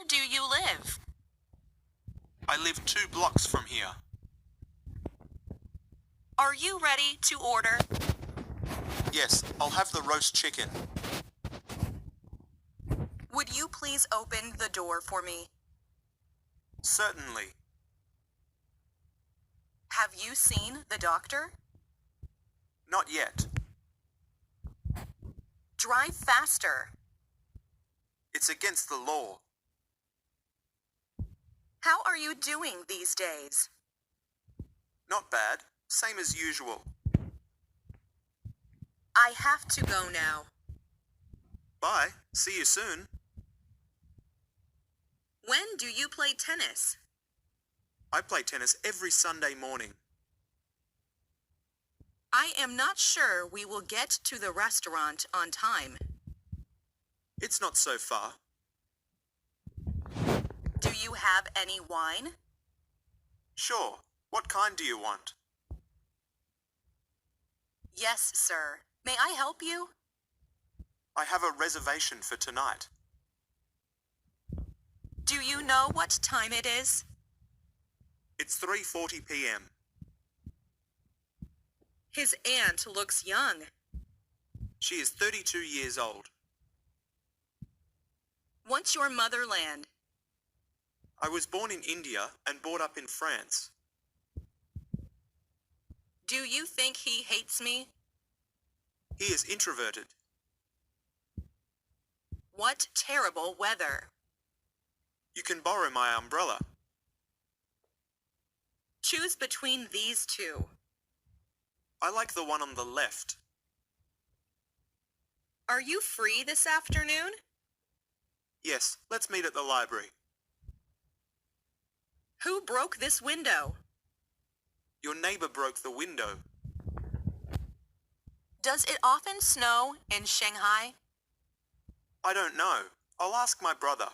do you live? I live 2 blocks from here. Are you ready to order? Yes, I'll have the roast chicken. Would you please open the door for me? Certainly. Have you seen the doctor? Not yet. Drive faster. It's against the law. How are you doing these days? Not bad. Same as usual. I have to go now. Bye. See you soon. When do you play tennis? I play tennis every Sunday morning. I am not sure we will get to the restaurant on time. It's not so far. Do you have any wine? Sure. What kind do you want? Yes, sir. May I help you? I have a reservation for tonight. Do you know what time it is? It's 3:40 p.m. His aunt looks young. She is 32 years old. What's your motherland? I was born in India and brought up in France. Do you think he hates me? He is introverted. What terrible weather. You can borrow my umbrella. Choose between these two. I like the one on the left. Are you free this afternoon? Yes, let's meet at the library. Who broke this window? Your neighbor broke the window. Does it often snow in Shanghai? I don't know. I'll ask my brother.